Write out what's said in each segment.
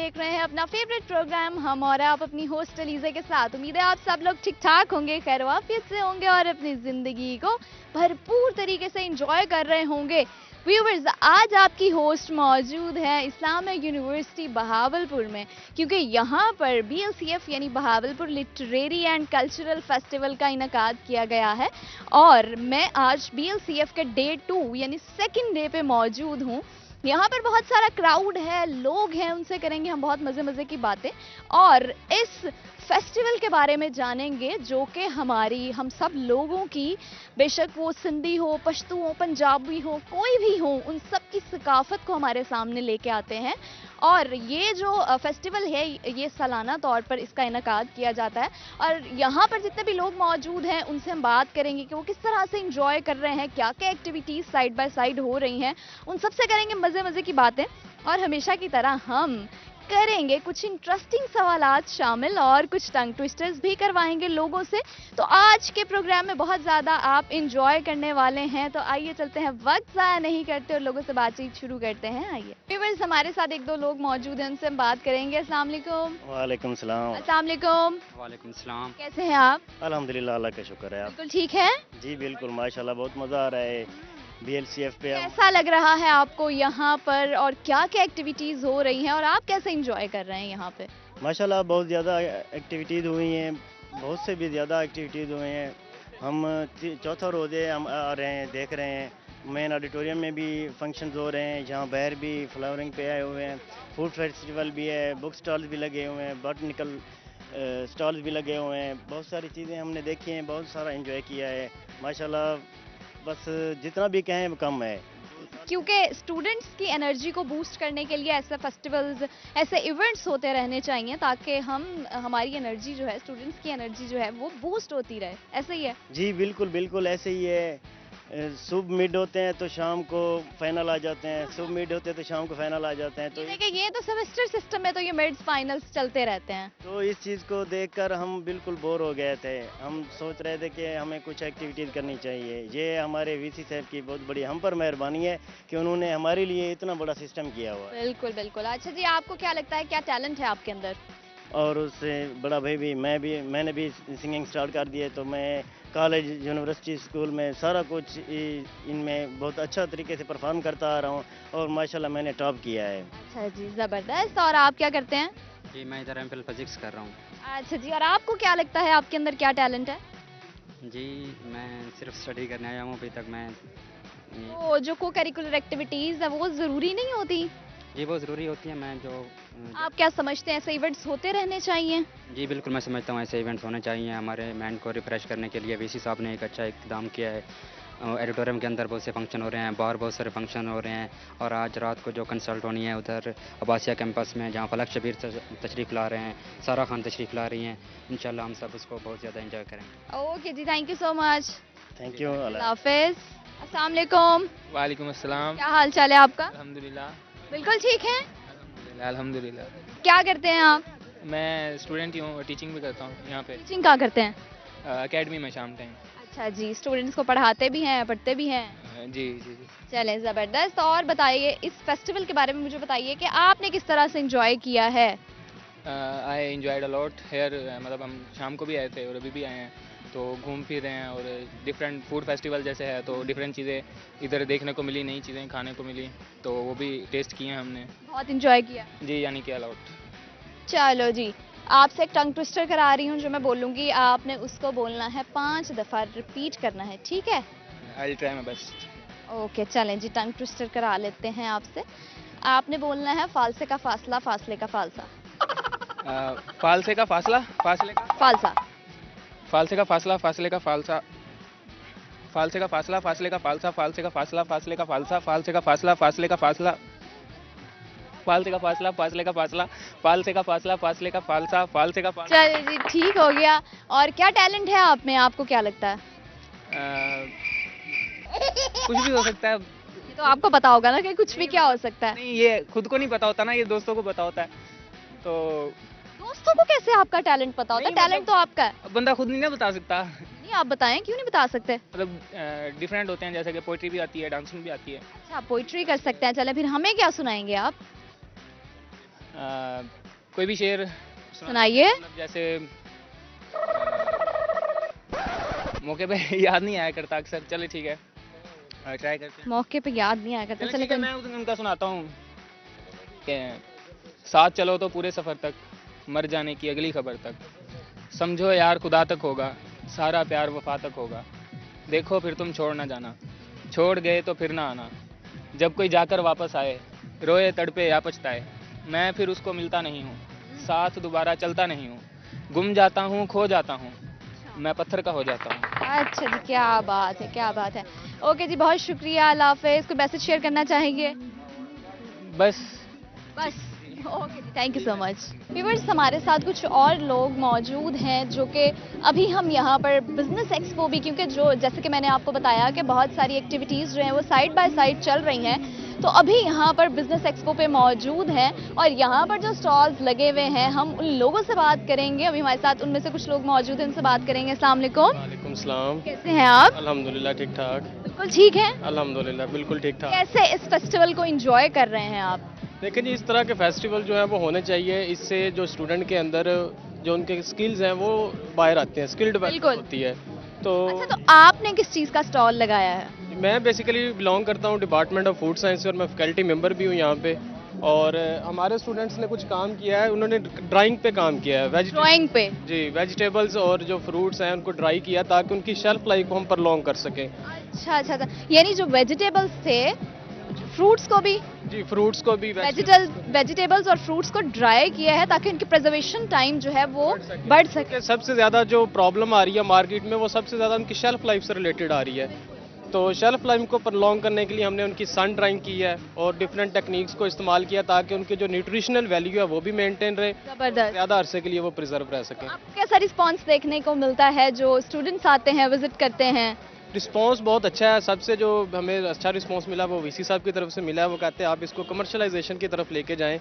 देख रहे हैं अपना फेवरेट प्रोग्राम हम और आप अपनी होस्ट अलीज़ा के साथ। उम्मीद है आप सब लोग ठीक ठाक होंगे, खैर वाफियत से होंगे और अपनी ज़िंदगी को भरपूर तरीके से एंजॉय कर रहे होंगे। व्यूवर्स, आज आपकी होस्ट मौजूद है इस्लामिक यूनिवर्सिटी बहावलपुर में, क्योंकि यहाँ पर BLCF यानी Bahawalpur literary and cultural festival का इनकाद किया गया है और मैं आज BLCF के डे 2 यानी सेकंड डे पे मौजूद हूँ। यहाँ पर बहुत सारा क्राउड है, लोग हैं, उनसे करेंगे हम बहुत मज़े मज़े की बातें और इस फेस्टिवल के बारे में जानेंगे जो कि हमारी हम सब लोगों की, बेशक वो सिंधी हो, पश्तो हो, पंजाबी हो, कोई भी हो, उन सब की सकाफत को हमारे सामने लेके आते हैं। और ये जो फेस्टिवल है ये सालाना तौर पर इसका इनकाद किया जाता है और यहाँ पर जितने भी लोग मौजूद हैं उनसे हम बात करेंगे कि वो किस तरह से इंजॉय कर रहे हैं, क्या क्या एक्टिविटीज़ साइड बाय साइड हो रही हैं, उन सब से करेंगे मज़े मज़े की बातें। और हमेशा की तरह हम करेंगे कुछ इंटरेस्टिंग सवालात शामिल और कुछ टंग ट्विस्टर्स भी करवाएंगे लोगों से। तो आज के प्रोग्राम में बहुत ज़्यादा आप इंजॉय करने वाले हैं, तो आइए चलते हैं, वक्त ज़ाया नहीं करते और लोगों से बातचीत शुरू करते हैं। आइए व्यूअर्स, हमारे साथ एक दो लोग मौजूद हैं, उनसे हम बात करेंगे। अस्सलाम वालेकुम। वालेकुम सलाम। अस्सलाम वालेकुम। वालेकुम सलाम। कैसे हैं आप? अल्हम्दुलिल्लाह, अल्लाह का शुक्र है। आप? बिल्कुल ठीक है। जी बिल्कुल, माशाल्लाह, बहुत मज़ा आ रहा है BLCF पे। हम कैसा लग रहा है आपको यहाँ पर और क्या क्या एक्टिविटीज़ हो रही हैं और आप कैसे इंजॉय कर रहे हैं यहाँ पे? माशाल्लाह बहुत ज़्यादा एक्टिविटीज़ हुई हैं, बहुत से भी ज़्यादा एक्टिविटीज़ हुए हैं। हम चौथा रोज़े हम आ रहे हैं, देख रहे हैं। मेन ऑडिटोरियम में भी फंक्शंस हो रहे हैं, जहाँ बाहर भी फ्लावरिंग पे आए हुए हैं। फूड फेस्टिवल भी है, बुक स्टॉल्स भी लगे हुए हैं, बॉटनिकल स्टॉल्स भी लगे हुए हैं। बहुत सारी चीज़ें हमने देखी हैं, बहुत सारा एंजॉय किया है माशाल्लाह। बस जितना भी कहें कम है। क्योंकि स्टूडेंट्स की एनर्जी को बूस्ट करने के लिए ऐसे फेस्टिवल्स, ऐसे इवेंट्स होते रहने चाहिए ताकि हमारी एनर्जी जो है, स्टूडेंट्स की एनर्जी जो है वो बूस्ट होती रहे। ऐसे ही है? जी बिल्कुल बिल्कुल, ऐसे ही है। सुबह मिड होते हैं तो शाम को फाइनल आ जाते हैं, सुबह मिड होते हैं तो शाम को फाइनल आ जाते हैं। तो देखिए, ये तो सेमेस्टर सिस्टम है, तो ये मिड्स फाइनल्स चलते रहते हैं। तो इस चीज़ को देखकर हम बिल्कुल बोर हो गए थे। हम सोच रहे थे कि हमें कुछ एक्टिविटीज़ करनी चाहिए। ये हमारे VC साहब की बहुत बड़ी हम पर मेहरबानी है कि उन्होंने हमारे लिए इतना बड़ा सिस्टम किया हुआ है। बिल्कुल बिल्कुल। अच्छा जी, आपको क्या लगता है, क्या टैलेंट है आपके अंदर? और उससे बड़ा भाई भी, मैंने भी सिंगिंग स्टार्ट कर दिए, तो मैं कॉलेज, यूनिवर्सिटी, स्कूल में सारा कुछ इनमें बहुत अच्छा तरीके से परफॉर्म करता आ रहा हूँ और माशाल्लाह मैंने टॉप किया है। अच्छा जी, ज़बरदस्त। और आप क्या करते हैं? जी मैं इधर MPhil फिजिक्स कर रहा हूँ। अच्छा जी, और आपको क्या लगता है आपके अंदर क्या टैलेंट है? जी मैं सिर्फ स्टडी करने आया हूँ अभी तक। मैं तो जो को करिकुलर एक्टिविटीज़ है वो ज़रूरी नहीं होती? जी बहुत ज़रूरी होती है। मैं जो आप क्या समझते हैं, ऐसे इवेंट्स होते रहने चाहिए? जी बिल्कुल, मैं समझता हूँ ऐसे इवेंट्स होने चाहिए। हमारे माइंड को रिफ्रेश करने के लिए VC साहब ने एक अच्छा इक़दाम किया है। एडिटोरियम के अंदर बहुत से फंक्शन हो रहे हैं, बाहर बहुत सारे फंक्शन हो रहे हैं और आज रात को जो कंसल्ट होनी है उधर अब्बासिया कैंपस में, जहाँ फलक शबीर तशरीफ़ ला रहे हैं, सारा खान तशरीफ़ ला रही हैं। इंशाल्लाह हम सब उसको बहुत ज़्यादा एंजॉय करेंगे। ओके जी, thank you so much. Thank you. अल्लाह हाफिज़। अस्सलाम वालेकुम। वालेकुम अस्सलाम। क्या हाल चाल है आपका? अल्हम्दुलिल्लाह। बिल्कुल ठीक है। अल्हम्दुलिल्लाह अल्हम्दुलिल्लाह। क्या करते हैं आप? मैं स्टूडेंट ही हूँ, टीचिंग भी करता हूँ यहाँ पे टीचिंग क्या करते हैं? एकेडमी में शाम टाइम। अच्छा जी, स्टूडेंट्स को पढ़ाते भी हैं, पढ़ते भी हैं। जी जी जी। चलें, ज़बरदस्त। और बताइए, इस फेस्टिवल के बारे में मुझे बताइए कि आपने किस तरह से एंजॉय किया है? I enjoyed a lot here. मतलब हम शाम को भी आए थे और अभी भी आए हैं, तो घूम फिर रहे हैं और डिफरेंट फूड फेस्टिवल जैसे है तो डिफरेंट चीज़ें इधर देखने को मिली, नई चीज़ें खाने को मिली, तो वो भी टेस्ट किए हैं हमने। बहुत एंजॉय किया? जी यानी कि अलाउट। चलो जी, आपसे एक टंग ट्विस्टर करा रही हूँ, जो मैं बोलूँगी आपने उसको बोलना है, 5 दफ़ा रिपीट करना है, ठीक है? I will try my best. Okay, चलें जी, टंग ट्विस्टर करा लेते हैं आपसे। आपने बोलना है फालसे का फासला, फासले का फालसा। फालसे का फासला, फासले का फालसा। फालसे का फासला, फासले का फालसा। फालसे का फासला, फासले का फालसा, फालसे का फासला, फासले का फालसा, फालसे का फासला, फासले का फासला, फालसे का फासला, फासले का फासला, फालसे का फासला, फासले का फालसा, फालसे का फासला। चलिए जी, ठीक हो गया। और क्या टैलेंट है आप में, आपको क्या लगता है? कुछ भी हो सकता है। ये तो आपको पता होगा ना कि कुछ भी क्या हो सकता है। नहीं, ये खुद को नहीं पता होता ना, ये दोस्तों को पता होता है। तो दोस्तों को कैसे आपका टैलेंट पता होता है? नहीं, टैलेंट तो आपका है। अब बंदा खुद नहीं ना बता सकता। नहीं, आप बताएं, क्यों नहीं बता सकते? मतलब डिफरेंट होते हैं, जैसे कि पोइट्री भी आती है, डांसिंग भी आती है। अच्छा, पोइट्री कर सकते हैं। चले, फिर हमें क्या सुनाएंगे आप? कोई भी शेर सुनाइए। मतलब जैसे मौके पे याद नहीं आया करता अक्सर। चले ठीक है, ट्राई करते हैं। मौके पे याद नहीं आया करता, चलो चले ठीक है, कोई मैं उनका सुनाता हूँ कि साथ चलो तो पूरे सफ़र तक, मर जाने की अगली खबर तक, समझो यार खुदा तक होगा, सारा प्यार वफा तक होगा, देखो फिर तुम छोड़ ना जाना, छोड़ गए तो फिर ना आना, जब कोई जाकर वापस आए, रोए तड़पे या पछताए, मैं फिर उसको मिलता नहीं हूँ, साथ दोबारा चलता नहीं हूँ, गुम जाता हूँ खो जाता हूँ, मैं पत्थर का हो जाता हूँ। अच्छा जी, क्या बात है, क्या बात है। ओके जी, बहुत शुक्रिया, अल्लाह हाफिज़। कोई मैसेज शेयर करना चाहेंगे? बस बस ओके जी, thank you so much. Viewers, हमारे साथ कुछ और लोग मौजूद हैं जो कि अभी हम यहाँ पर बिजनेस एक्सपो भी, क्योंकि जो जैसे कि मैंने आपको बताया कि बहुत सारी एक्टिविटीज़ जो हैं वो साइड बाय साइड चल रही हैं, तो अभी यहाँ पर बिजनेस एक्सपो पे मौजूद हैं और यहाँ पर जो स्टॉल्स लगे हुए हैं हम उन लोगों से बात करेंगे। अभी हमारे साथ उनमें से कुछ लोग मौजूद हैं, उनसे बात करेंगे। अस्सलाम वालेकुम। वालेकुम सलाम। कैसे हैं आप? अल्हम्दुलिल्लाह ठीक ठाक। बिल्कुल ठीक है। अल्हम्दुलिल्लाह बिल्कुल ठीक ठाक। कैसे इस फेस्टिवल को एंजॉय कर रहे हैं आप? देखिए जी, इस तरह के फेस्टिवल जो है वो होने चाहिए। इससे जो स्टूडेंट के अंदर जो उनके स्किल्स हैं वो बाहर आते हैं, स्किल डेवलपमेंट बिल्कुल। होती है। तो अच्छा, तो आपने किस चीज़ का स्टॉल लगाया है? मैं बेसिकली बिलोंग करता हूँ डिपार्टमेंट ऑफ फूड साइंस और मैं फैकल्टी मेंबर भी हूँ यहाँ पे। और हमारे स्टूडेंट्स ने कुछ काम किया है, उन्होंने ड्राइंग पे काम किया है। ड्राइंग पे? जी, वेजिटेबल्स और जो फ्रूट्स हैं उनको ड्राई किया ताकि उनकी शेल्फ लाइफ को हम प्रलॉन्ग कर सकें। अच्छा अच्छा अच्छा, यानी जो वेजिटेबल्स थे, फ्रूट्स को भी, जी, फ्रूट्स को भी वेजिटेबल्स और फ्रूट्स को ड्राई किया है ताकि उनकी प्रिजर्वेशन टाइम जो है वो बढ़ सके। सबसे ज़्यादा जो प्रॉब्लम आ रही है मार्केट में वो सबसे ज़्यादा उनकी शेल्फ लाइफ से रिलेटेड आ रही है। तो शेल्फ लाइफ को प्रलॉन्ग करने के लिए हमने उनकी सन ड्राइंग की है और डिफरेंट टेक्निक्स को इस्तेमाल किया ताकि उनके जो न्यूट्रिशनल वैल्यू है वो भी मेंटेन रहे, जबरदस्त। ज़्यादा अरसे के लिए वो प्रिजर्व रह सके। आपको कैसा रिस्पांस देखने को मिलता है जो स्टूडेंट्स आते हैं, विजिट करते हैं? रिस्पांस बहुत अच्छा है। सबसे जो हमें अच्छा रिस्पांस मिला वो वीसी साहब की तरफ से मिला है। वो कहते हैं आप इसको कमर्शलाइजेशन की तरफ लेके जाएं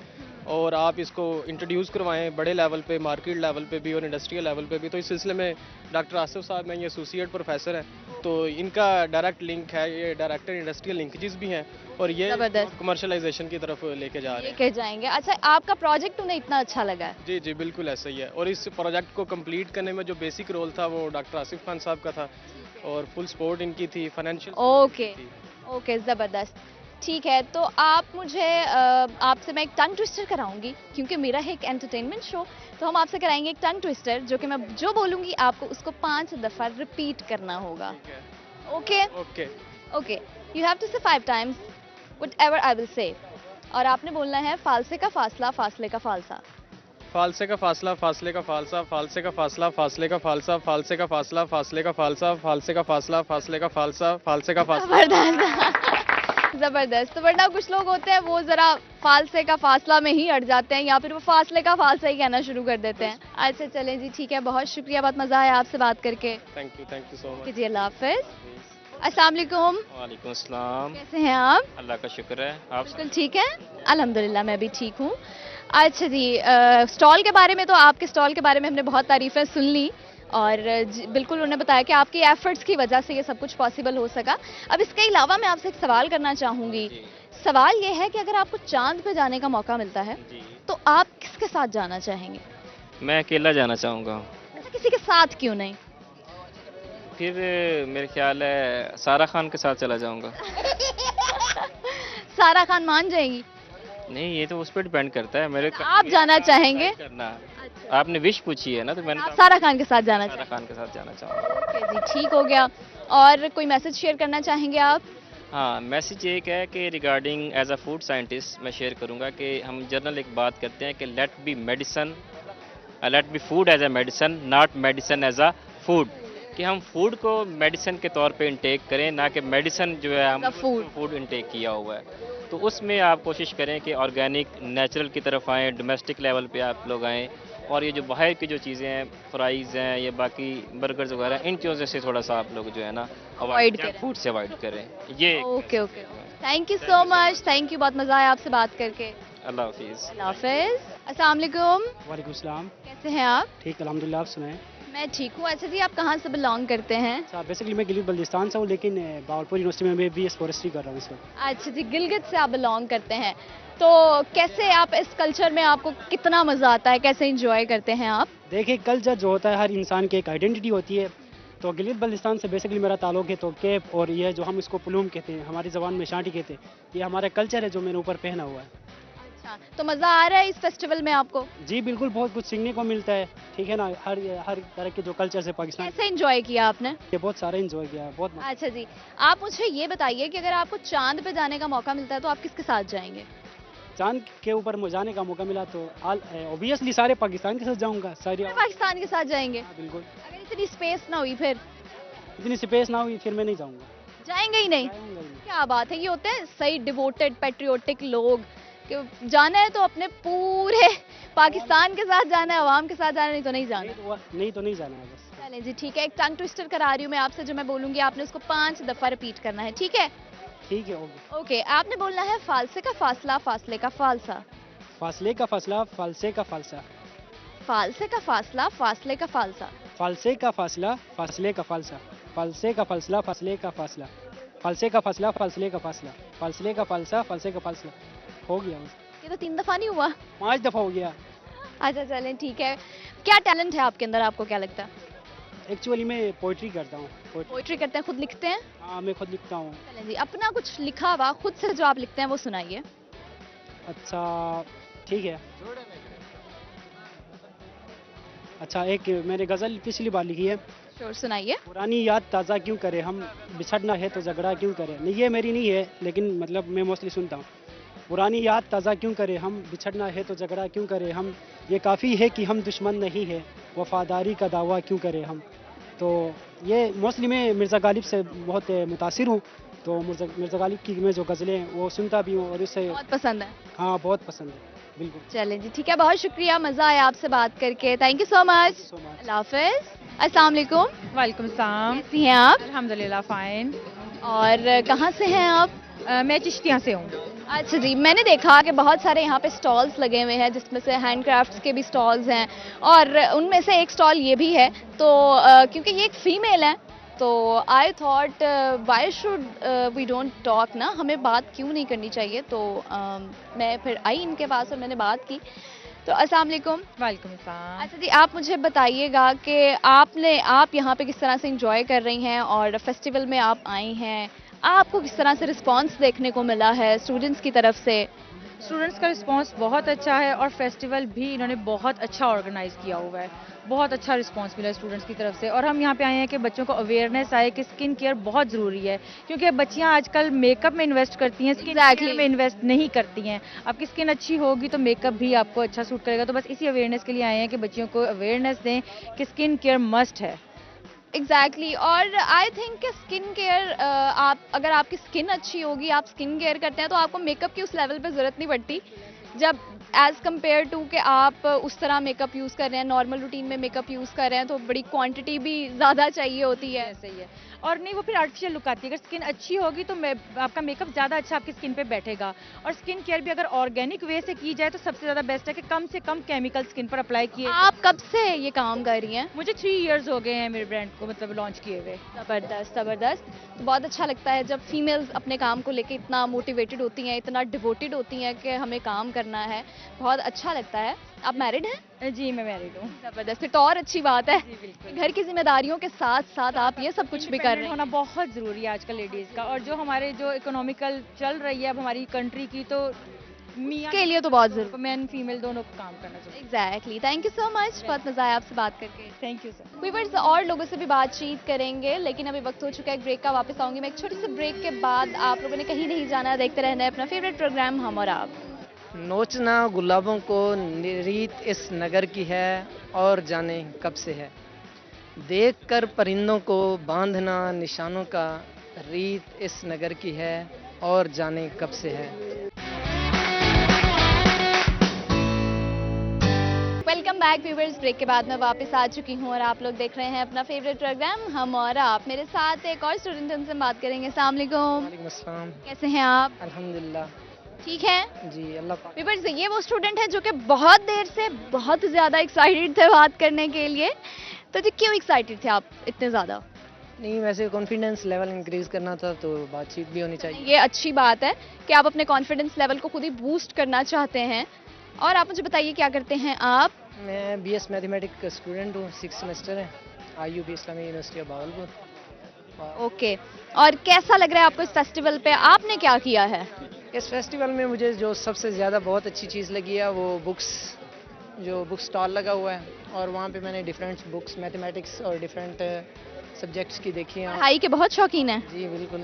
और आप इसको इंट्रोड्यूस करवाएं बड़े लेवल पे, मार्केट लेवल पे भी और इंडस्ट्रियल लेवल पे भी। तो इस सिलसिले में डॉक्टर आसिफ साहब हैं, ये एसोसिएट प्रोफेसर हैं, तो इनका डायरेक्ट लिंक है, ये डायरेक्टर इंडस्ट्रियल लिंकेजेस भी हैं और ये जबरदस्त। कमर्शलाइजेशन की तरफ लेके जा रहे हैं। लेके जाएंगे। अच्छा, आपका प्रोजेक्ट उन्हें इतना अच्छा लगा है? जी जी बिल्कुल ऐसा ही है। और इस प्रोजेक्ट को कंप्लीट करने में जो बेसिक रोल था वो डॉक्टर आसिफ खान साहब का था और फुल सपोर्ट इनकी थी, फाइनेंशियल। ओके ओके, ज़बरदस्त। ठीक है, तो आप मुझे आपसे मैं एक टंग ट्विस्टर कराऊंगी क्योंकि मेरा है एक एंटरटेनमेंट शो, तो हम आपसे कराएंगे एक टंग ट्विस्टर जो कि मैं जो बोलूंगी आपको उसको 5 दफ़ा रिपीट करना होगा। Okay okay okay, you have to say 5 times whatever I will say, और आपने बोलना है फालसे का फासला, फासले का फालसा। फालसे का फासला, फासले का फालसा, फालसे का फासला, फासले का फालसा, फालसे का फासला, फासले का फालसा, फालसे का फासला, फासले का फालसा, फालसे का फासला। जबरदस्त जबरदस्त। तो वरना कुछ लोग होते हैं वो जरा फालसे का फासला में ही अड़ जाते हैं या फिर वो फासले का फालसा ही कहना शुरू कर देते हैं। अच्छा चलें जी, ठीक है, बहुत शुक्रिया, बहुत मज़ा आया आपसे बात करके। Thank you so much. जी, अल्लाह हाफिज़। अस्सलाम वालेकुम। वालेकुम अस्सलाम। कैसे हैं आप? अल्लाह का शुक्र है। आप बिल्कुल ठीक है, अल्हम्दुलिल्लाह मैं भी ठीक हूँ। अच्छा जी, स्टॉल के बारे में, तो आपके स्टॉल के बारे में हमने बहुत तारीफ़ें सुन ली और बिल्कुल उन्होंने बताया कि आपकी एफर्ट्स की वजह से ये सब कुछ पॉसिबल हो सका। अब इसके अलावा मैं आपसे एक सवाल करना चाहूँगी। सवाल ये है कि अगर आपको चांद पे जाने का मौका मिलता है जी, तो आप किसके साथ जाना चाहेंगे? मैं अकेला जाना चाहूँगा। अच्छा, किसी के साथ क्यों नहीं? फिर मेरे ख्याल है सारा खान के साथ चला जाऊँगा। सारा खान मान जाएगी? नहीं, ये तो उस पर डिपेंड करता है। मेरे आप जाना चाहेंगे? करना, आपने विश पूछी है ना, तो मैंने आप कहा सारा खान के साथ जाना सारा चाहेंगे? खान के साथ जाना चाहूँगा। ओके जी, ठीक हो गया। और कोई मैसेज शेयर करना चाहेंगे आप? हाँ, मैसेज एक है कि regarding as a food scientist मैं शेयर करूँगा कि हम जनरल एक बात करते हैं कि let be medicine, let be food as a medicine, not medicine as a food. कि हम फूड को मेडिसिन के तौर पे इंटेक करें, ना कि मेडिसिन जो है हम फूड इंटेक किया हुआ है। तो उसमें आप कोशिश करें कि ऑर्गेनिक, नेचुरल की तरफ आएँ, डोमेस्टिक लेवल पे आप लोग आएँ और ये जो बाहर की जो चीज़ें हैं, फ्राइज़ हैं, ये बाकी बर्गर्स वगैरह, इन चीज़ों से थोड़ा सा आप लोग जो है ना अवॉइड करें, फूड से अवॉइड करें। ये okay okay, thank you so much, thank you, बहुत मज़ा आया आपसे बात करके। अल्लाह हाफिज़। अल्लाह हाफिज़। अस्सलाम वालेकुम। वालेकुम सलाम। कैसे हैं आप? ठीक, अल्हम्दुलिल्लाह। आप सुनाएं? मैं ठीक हूँ। अच्छा जी, आप कहाँ से बिलोंग करते हैं? अच्छा, बेसिकली मैं गिलगित बल्तिस्तान से हूँ, लेकिन भावलपुर यूनिवर्सिटी में मैं बीएस फॉरेस्ट्री कर रहा हूँ इस वक्त। अच्छा जी, गिलगित से आप बिलोंग करते हैं, तो कैसे आप इस कल्चर में, आपको कितना मज़ा आता है, कैसे इंजॉय करते हैं आप? देखिए, कल्चर जो होता है हर इंसान की एक आइडेंटिटी होती है। तो गिलगित बल्तिस्तान से बेसिकली मेरा ताल्लुक है। तो कैप और ये जो हम इसको पुलूम कहते हैं, हमारी ज़बान में शांटी कहते हैं, ये हमारा कल्चर है जो मैंने ऊपर पहना हुआ है। अच्छा, तो मज़ा आ रहा है इस फेस्टिवल में आपको? जी बिल्कुल, बहुत कुछ सीखने को मिलता है। ठीक है ना, हर तरह के जो कल्चर है पाकिस्तान कैसे इंजॉय किया आपने? के, बहुत सारा इंजॉय किया है, बहुत मजा। अच्छा जी, आप मुझे ये बताइए कि अगर आपको चांद पे जाने का मौका मिलता है तो आप किसके साथ जाएंगे? चांद के ऊपर जाने का मौका मिला तो ऑब्वियसली सारे पाकिस्तान के साथ जाऊंगा, सारी। पाकिस्तान के साथ जाएंगे? हाँ, बिल्कुल। अगर इतनी स्पेस ना हुई फिर? इतनी स्पेस ना हुई फिर मैं नहीं जाऊंगा। जाएंगे ही नहीं? जाऊंगा ही नहीं। क्या बात है, ये होते हैं सही डिवोटेड पेट्रियोटिक लोग कि जाना है तो अपने पूरे पाकिस्तान के साथ जाना है, अवाम के साथ जाना है, नहीं तो नहीं जाना। नहीं तो नहीं जाना है बस। चलें जी, ठीक है। एक टंग ट्विस्टर करा रही हूँ मैं आपसे, जो मैं बोलूंगी आपने उसको 5 दफा रिपीट करना है, ठीक है? ठीक है, ओके। ओके, आपने बोलना है फालसे का फासला, फासले का फालसा। फासले का फासला, फालसे का फालसा। फालसे का फासला, फासले का फालसा। फालसे का फासला, फासले का फालसा। फालसे का फासला, फासले का फासला। फालसे का फासला, फासले का फासला। फासले का फालसा, फालसे का फासला। हो गया बस। ये तो 3 दफा नहीं हुआ। 5 दफा हो गया। अच्छा चलें, ठीक है। क्या टैलेंट है आपके अंदर, आपको क्या लगता है? एक्चुअली मैं पोइट्री करता हूँ। पोइट्री करते हैं, खुद लिखते हैं? हाँ, मैं खुद लिखता हूँ। चलें जी, अपना कुछ लिखा हुआ खुद से जो आप लिखते हैं वो सुनाइए। अच्छा, ठीक है। अच्छा, एक मैंने गज़ल पिछली बार लिखी है। श्योर, सुनाइए। पुरानी याद ताज़ा क्यों करे हम, बिछड़ना है तो झगड़ा क्यों करे। नहीं, ये मेरी नहीं है, लेकिन मतलब मैं मोस्टली सुनता हूँ। पुरानी याद ताज़ा क्यों करे हम, बिछड़ना है तो झगड़ा क्यों करे हम, ये काफ़ी है कि हम दुश्मन नहीं है, वफादारी का दावा क्यों करे हम। तो ये मोस्टली मैं मिर्ज़ा गालिब से बहुत मुतासिर हूँ। तो मिर्ज़ा गालिब की मैं जो गज़लें हैं वो सुनता भी हूँ और उससे बहुत पसंद है? हाँ, बहुत पसंद है, बिल्कुल। चलें जी, ठीक है, बहुत शुक्रिया, मज़ा आया आपसे बात करके। Thank you so much. So much. अल्लाह हाफिज़। अस्सलाम वालेकुम। वालेकुम सलाम। कैसी हैं आप? अल्हम्दुलिल्लाह फ़ाइन। और कहाँ से हैं आप? मैं चिश्तियाँ से हूँ। अच्छा जी, मैंने देखा कि बहुत सारे यहाँ पे स्टॉल्स लगे हुए हैं, जिसमें से हैंडक्राफ्ट्स के भी स्टॉल्स हैं, और उनमें से एक स्टॉल ये भी है। तो क्योंकि ये एक फ़ीमेल है, तो I thought why should we don't talk ना, हमें बात क्यों नहीं करनी चाहिए। तो मैं फिर आई इनके पास और मैंने बात की। तो अस्सलाम वालेकुम। वालेकुम सलाम। अच्छा जी, आप मुझे बताइएगा कि आप यहाँ पे किस तरह से इंजॉय कर रही हैं, और फेस्टिवल में आप आई हैं, आपको किस तरह से रिस्पांस देखने को मिला है स्टूडेंट्स की तरफ से? स्टूडेंट्स का रिस्पांस बहुत अच्छा है और फेस्टिवल भी इन्होंने बहुत अच्छा ऑर्गेनाइज किया हुआ है। बहुत अच्छा रिस्पांस मिला स्टूडेंट्स की तरफ से, और हम यहाँ पे आए हैं कि बच्चों को अवेयरनेस आए कि स्किन केयर बहुत ज़रूरी है, क्योंकि बच्चियाँ आजकल मेकअप में इन्वेस्ट करती हैं, स्किन केयर में इन्वेस्ट नहीं करती हैं। आपकी स्किन अच्छी होगी तो मेकअप भी आपको अच्छा सूट करेगा। तो बस इसी अवेयरनेस के लिए आए हैं कि बच्चियों को अवेयरनेस दें कि स्किन केयर मस्ट है। एग्जैक्टली और आई थिंक कि स्किन केयर, अगर आपकी स्किन अच्छी होगी, आप स्किन केयर करते हैं, तो आपको मेकअप की उस लेवल पे ज़रूरत नहीं पड़ती, जब एज़ कम्पेयर टू कि आप उस तरह मेकअप यूज़ कर रहे हैं, नॉर्मल रूटीन में मेकअप यूज़ कर रहे हैं, तो बड़ी क्वांटिटी भी ज़्यादा चाहिए होती है। सही है, और नहीं वो फिर आर्टिफिशियल लुक आती है। अगर स्किन अच्छी होगी तो आपका मेकअप ज़्यादा अच्छा आपकी स्किन पे बैठेगा। और स्किन केयर भी अगर ऑर्गेनिक वे से की जाए तो सबसे ज़्यादा बेस्ट है कि कम से कम केमिकल स्किन पर अप्लाई किए। आप कब से ये काम कर रही हैं? मुझे 3 इयर्स हो गए हैं मेरे ब्रांड को मतलब लॉन्च किए हुए। ज़बरदस्त ज़बरदस्त। तो बहुत अच्छा लगता है जब फीमेल्स अपने काम को लेके इतना मोटिवेटेड होती हैं, इतना डिवोटेड होती हैं कि हमें काम करना है, बहुत अच्छा लगता है। आप मैरिड हैं? जी मैं मैरिड हूँ। ज़बरदस्त, फिर तो और अच्छी बात है। जी बिल्कुल। घर की जिम्मेदारियों के साथ साथ आप ये सब कुछ भी कर रहे हैं। होना बहुत ज़रूरी है आजकल लेडीज़ का, और जो हमारे जो इकोनॉमिकल चल रही है अब हमारी कंट्री की, तो मियाँ के लिए तो बहुत ज़रूरी, मैन फीमेल दोनों को काम करना चाहिए। Exactly. Thank you so much, बहुत मज़ा आया आपसे बात करके। Thank you sir. व्यूअर्स, और लोगों से भी बातचीत करेंगे, लेकिन अभी वक्त हो चुका है एक ब्रेक का। वापस आऊंगी मैं एक छोटे से ब्रेक के बाद। आप लोगों ने कहीं नहीं जाना, देखते रहना है अपना फेवरेट प्रोग्राम हम और आप। नोचना गुलाबों को रीत इस नगर की है, और जाने कब से है। देख कर परिंदों को बांधना निशानों का, रीत इस नगर की है, और जाने कब से है। वेलकम बैक व्यूअर्स, ब्रेक के बाद मैं वापस आ चुकी हूँ और आप लोग देख रहे हैं अपना फेवरेट प्रोग्राम हम और आप। मेरे साथ एक और स्टूडेंट, उनसे बात करेंगे। अस्सलाम वालेकुम। वालेकुम अस्सलाम। कैसे हैं आप? अल्हम्दुलिल्लाह ठीक है जी, अल्लाह पाक। व्यूअर्स, ये वो स्टूडेंट है जो कि बहुत देर से बहुत ज़्यादा एक्साइटेड थे बात करने के लिए। तो जी क्यों एक्साइटेड थे आप इतने ज़्यादा? नहीं, वैसे कॉन्फिडेंस लेवल इंक्रीज करना था तो बातचीत भी होनी चाहिए। ये अच्छी बात है कि आप अपने कॉन्फिडेंस लेवल को खुद ही बूस्ट करना चाहते हैं। और आप मुझे बताइए क्या करते हैं आप? मैं बीएस मैथमेटिक्स का स्टूडेंट हूँ, 6 सेमेस्टर है, आईयूबी इस्लामी यूनिवर्सिटी ऑफ भावलपुर। ओके, और कैसा लग रहा है आपको इस फेस्टिवल पे? आपने क्या किया है? इस फेस्टिवल में मुझे जो सबसे ज़्यादा बहुत अच्छी चीज़ लगी है वो बुक स्टॉल लगा हुआ है, और वहाँ पे मैंने डिफरेंट बुक्स मैथमेटिक्स और डिफरेंट सब्जेक्ट्स की देखी हैं। पढ़ाई के बहुत शौकीन है, जी बिल्कुल,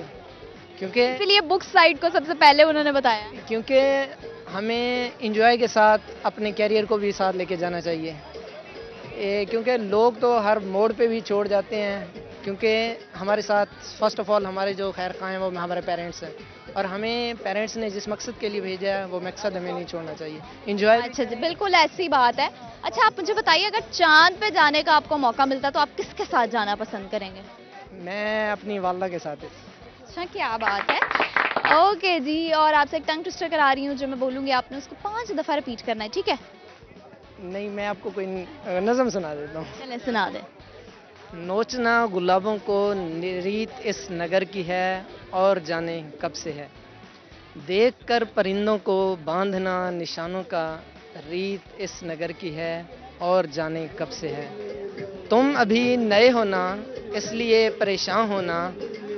क्योंकि इसीलिए बुक साइड को सबसे पहले उन्होंने बताया। क्योंकि हमें इंजॉय के साथ अपने कैरियर को भी साथ लेके जाना चाहिए। क्योंकि लोग तो हर मोड़ पे भी छोड़ जाते हैं, क्योंकि हमारे साथ फर्स्ट ऑफ ऑल हमारे जो खैर खां हैं वो हमारे पेरेंट्स हैं, और हमें पेरेंट्स ने जिस मकसद के लिए भेजा है वो मकसद हमें नहीं छोड़ना चाहिए। इंजॉय। अच्छा जी, बिल्कुल ऐसी बात है। अच्छा, आप मुझे बताइए अगर चांद पे जाने का आपको मौका मिलता तो आप किसके साथ जाना पसंद करेंगे? मैं अपनी वालदा के साथ। अच्छा, क्या बात है। ओके जी, और आपसे एक टंग ट्विस्टर करा रही हूँ, जो मैं बोलूँगी आपने उसको 5 दफ़ा रिपीट करना है, ठीक है? नहीं, मैं आपको कोई नज़म सुना देता हूँ। चलें, सुना दें। नोचना गुलाबों को रीत इस नगर की है, और जाने कब से है। देख कर परिंदों को बांधना निशानों का, रीत इस नगर की है, और जाने कब से है। तुम अभी नए हो ना, इसलिए परेशान होना,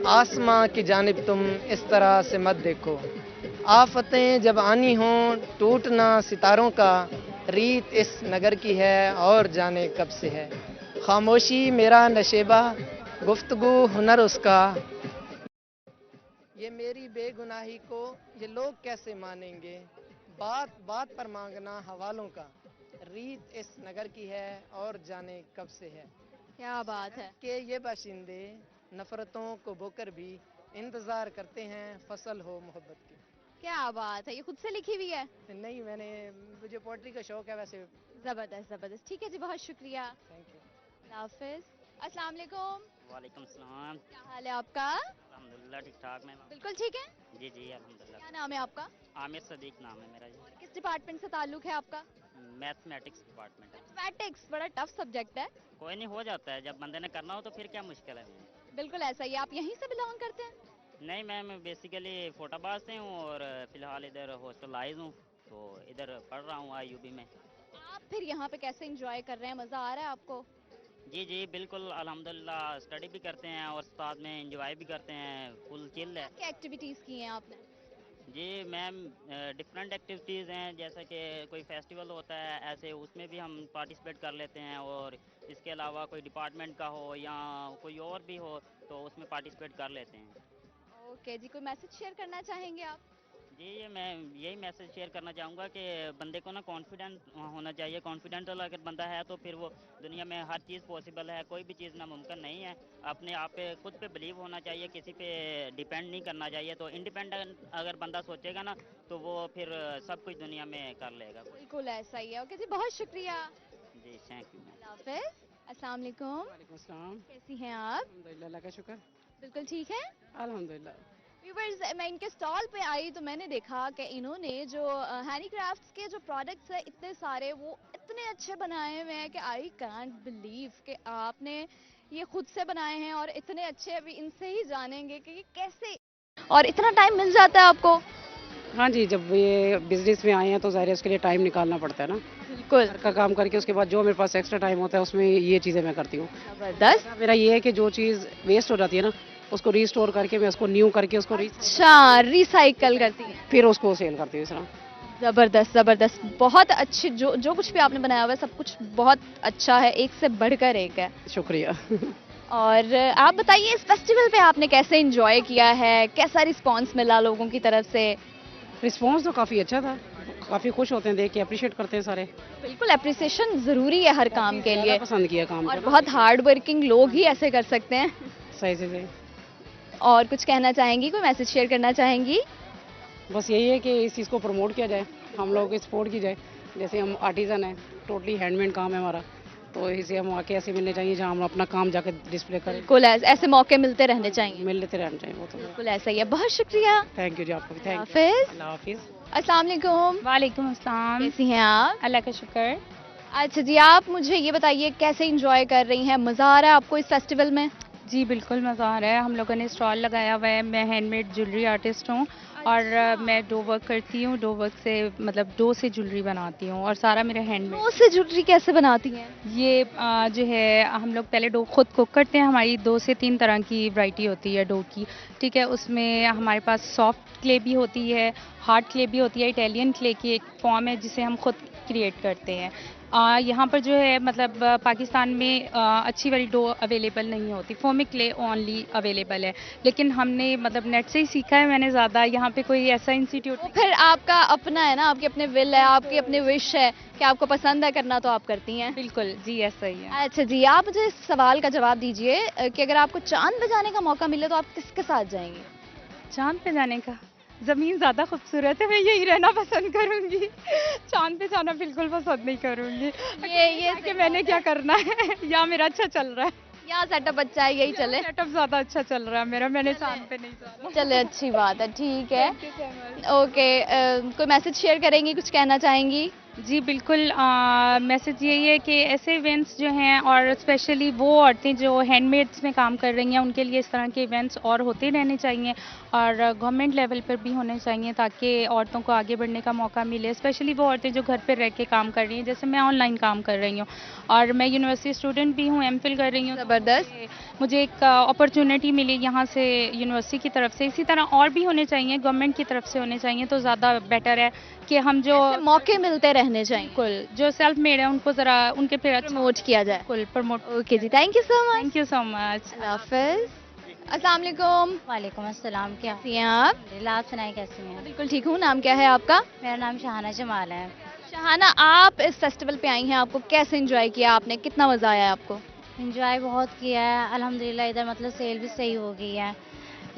आसमां की जानिब तुम इस तरह से मत देखो। आफतें जब आनी हों टूटना सितारों का, रीत इस नगर की है, और जाने कब से है। खामोशी मेरा नशेबा, गुफ्तगू हुनर उसका, ये मेरी बेगुनाही को ये लोग कैसे मानेंगे। बात बात पर मांगना हवालों का, रीत इस नगर की है, और जाने कब से है। क्या बात है। कि ये बाशिंदे नफरतों को बोकर भी इंतजार करते हैं फसल हो मोहब्बत की। क्या बात है, ये खुद से लिखी हुई है? नहीं, मुझे पोइट्री का शौक है वैसे। जबरदस्त जबरदस्त, ठीक है जी, बहुत शुक्रिया। Thank you. हाफिज। अस्सलाम वालेकुम। वालेकुम सलाम। क्या हाल है आपका? अल्हम्दुलिल्लाह ठीक ठाक। मैं बिल्कुल ठीक है। जी जी अल्हम्दुलिल्लाह। क्या नाम है आपका? आमिर सदीक नाम है मेरा जी। और किस डिपार्टमेंट से ताल्लुक है आपका? मैथमेटिक्स डिपार्टमेंट है। मैथमेटिक्स बड़ा टफ सब्जेक्ट है। कोई नहीं, हो जाता है जब बंदे ने करना हो तो फिर क्या मुश्किल है। बिल्कुल ऐसा ही है। आप यहीं से बिलोंग करते हैं? नहीं, मैं बेसिकली फोटाबाद से हूँ, और फिलहाल इधर हॉस्टलाइज हूँ, तो इधर पढ़ रहा हूँ आईयूबी में। आप फिर यहाँ पे कैसे एंजॉय कर रहे हैं? मज़ा आ रहा है आपको? जी जी बिल्कुल अल्हम्दुलिल्लाह, स्टडी भी करते हैं और साथ में एंजॉय भी करते हैं, फुल चिल है। क्या एक्टिविटीज़ की हैं आपने? जी मैम, डिफरेंट एक्टिविटीज़ हैं, जैसे कि कोई फेस्टिवल होता है ऐसे उसमें भी हम पार्टिसिपेट कर लेते हैं, और इसके अलावा कोई डिपार्टमेंट का हो या कोई और भी हो तो उसमें पार्टिसिपेट कर लेते हैं। ओके जी, कोई मैसेज शेयर करना चाहेंगे आप? जी ये मैं यही मैसेज शेयर करना चाहूँगा कि बंदे को ना कॉन्फिडेंट होना चाहिए। कॉन्फिडेंटल अगर बंदा है तो फिर वो दुनिया में हर चीज़ पॉसिबल है, कोई भी चीज़ नामुमकिन नहीं है। अपने आप पे खुद पे बिलीव होना चाहिए, किसी पे डिपेंड नहीं करना चाहिए। तो इंडिपेंडेंट अगर बंदा सोचेगा ना तो वो फिर सब कुछ दुनिया में कर लेगा। बिल्कुल ऐसा ही है। ओके जी, बहुत शुक्रिया। जी थैंक यू। हाफिज। अस्सलाम वालेकुम। वालेकुम सलाम। कैसी हैं आप? अल्हम्दुलिल्लाह, अल्लाह का शुक्र। बिल्कुल ठीक है। अल्हम्दुलिल्लाह। व्यूअर्स, मैं इनके स्टॉल पे आई तो मैंने देखा कि इन्होंने जो हैंडीक्राफ्ट्स के जो प्रोडक्ट्स हैं इतने सारे, वो इतने अच्छे बनाए हुए हैं कि आई कांट बिलीव कि आपने ये खुद से बनाए हैं और इतने अच्छे। अभी इनसे ही जानेंगे कि ये कैसे, और इतना टाइम मिल जाता है आपको? हाँ जी, जब ये बिजनेस में आए हैं तो ज़ाहिर है उसके लिए टाइम निकालना पड़ता है ना। बिल्कुल। घर का काम करके उसके बाद जो मेरे पास एक्स्ट्रा टाइम होता है उसमें ये चीज़ें मैं करती हूँ। जबरदस्त। मेरा ये है कि जो चीज़ वेस्ट हो जाती है ना उसको रीस्टोर करके मैं उसको न्यू करके उसको अच्छा, रिसाइकल करती है, फिर उसको सेल करती हूँ इस तरह। जबरदस्त जबरदस्त, बहुत अच्छी। जो कुछ भी आपने बनाया हुआ है सब कुछ बहुत अच्छा है, एक से बढ़कर एक है। शुक्रिया। और आप बताइए इस फेस्टिवल पे आपने कैसे एंजॉय किया है? कैसा रिस्पांस मिला लोगों की तरफ से? रिस्पॉन्स तो काफ़ी अच्छा था, काफ़ी खुश होते हैं देख के, अप्रिशिएट करते हैं सारे। बिल्कुल, अप्रिसिएशन ज़रूरी है हर काम के लिए। पसंद किया काम और बहुत हार्ड वर्किंग लोग ही ऐसे कर सकते हैं। सही से सही। और कुछ कहना चाहेंगी, कोई मैसेज शेयर करना चाहेंगी? बस यही है कि इस चीज़ को प्रमोट किया जाए, हम लोग सपोर्ट की जाए। जैसे हम आर्टिज़न हैं, टोटली हैंडमेड काम है हमारा, तो इसे हम आके ऐसे मिलने चाहिए जहाँ हम अपना काम जाकर डिस्प्ले करें। बिल्कुल, ऐसे मौके मिलते रहने चाहिए। मिलते रहना चाहिए, वो तो बिल्कुल ऐसा ही है। बहुत शुक्रिया। थैंक यू जी, आपको भी थैंक यू। हाफिज। अल्लाह हाफिज। अस्सलाम वालेकुम। वालेकुम अस्सलाम। कैसी हैं आप? अल्लाह का शुक्र। अच्छा जी, आप मुझे ये बताइए कैसे एंजॉय कर रही हैं, मज़ा आ रहा है आपको इस फेस्टिवल में? जी बिल्कुल मज़ा आ रहा है। हम लोगों ने स्टॉल लगाया हुआ है। मैं हैंडमेड ज्वेलरी आर्टिस्ट हूँ और मैं डो वर्क करती हूँ। डो वर्क से मतलब डो से ज्वेलरी बनाती हूँ और सारा मेरा हैंडमेड। डो से ज्वेलरी कैसे बनाती हैं? ये जो है हम लोग पहले डो खुद कुक करते हैं। हमारी 2 से 3 तरह की वैरायटी होती है डो की, ठीक है। उसमें हमारे पास सॉफ्ट क्ले भी होती है, हार्ड क्ले भी होती है। इटालियन क्ले की एक फॉर्म है जिसे हम खुद क्रिएट करते हैं। यहाँ पर जो है मतलब पाकिस्तान में अच्छी वाली डो अवेलेबल नहीं होती, फोमिक क्ले ओनली अवेलेबल है। लेकिन हमने मतलब नेट से ही सीखा है मैंने ज़्यादा, यहाँ पे कोई ऐसा इंस्टीट्यूट तो फिर आपका अपना है ना, आपकी अपनी विल है, आपकी अपनी विश है कि आपको पसंद है करना तो आप करती हैं। बिल्कुल जी ऐसा ही है। अच्छा जी, आप मुझे इस सवाल का जवाब दीजिए कि अगर आपको चांद पे जाने का मौका मिले तो आप किसके साथ जाएंगी? चांद पे जाने का, ज़मीन ज़्यादा खूबसूरत है, मैं यही रहना पसंद करूँगी। चांद पे जाना बिल्कुल पसंद नहीं करूँगी। ये कि मैंने क्या करना है या मेरा अच्छा चल रहा है, यहाँ सेटअप अच्छा है, यही चले। सेटअप ज़्यादा अच्छा चल रहा है मेरा, मैंने चांद पे नहीं जाना। चले, अच्छी बात है, ठीक है। ओके, कोई मैसेज शेयर करेंगी, कुछ कहना चाहेंगी? जी बिल्कुल, मैसेज यही है कि ऐसे इवेंट्स जो हैं और स्पेशली वो औरतें जो हैंडमेड्स में काम कर रही हैं उनके लिए इस तरह के इवेंट्स और होते रहने चाहिए और गवर्नमेंट लेवल पर भी होने चाहिए ताकि औरतों को आगे बढ़ने का मौका मिले। स्पेशली वो औरतें जो घर पर रह के काम कर रही हैं, जैसे मैं ऑनलाइन काम कर रही हूँ और मैं यूनिवर्सिटी स्टूडेंट भी हूँ, एमफिल कर रही हूँ। ज़बरदस्त। मुझे एक अपॉर्चुनिटी मिली यहाँ से यूनिवर्सिटी की तरफ से। इसी तरह और भी होने चाहिए, गवर्नमेंट की तरफ से होने चाहिए तो ज़्यादा बेटर है कि हम जो मौके मिलते रहने चाहिए। बिल्कुल, जो सेल्फ मेड है उनको ज़रा उनके पे प्रमोट किया जाए। बिल्कुल प्रमोट। ओके जी, thank you so much. Thank you so much. अल्लाह हाफिज़। अस्सलाम वालेकुम। वालेकुम अस्सलाम। क्या कैसी हैं आप? अल्हम्दुलिल्लाह, आप सुनाए कैसी हैं? बिल्कुल ठीक हूँ। नाम क्या है आपका? मेरा नाम शहाना जमाल है। शहाना, आप इस फेस्टिवल पे आई हैं, आपको कैसे एंजॉय किया आपने, कितना मज़ा आया आपको? इंजॉय बहुत किया है अल्हम्दुलिल्लाह। इधर मतलब सेल भी सही हो गई है,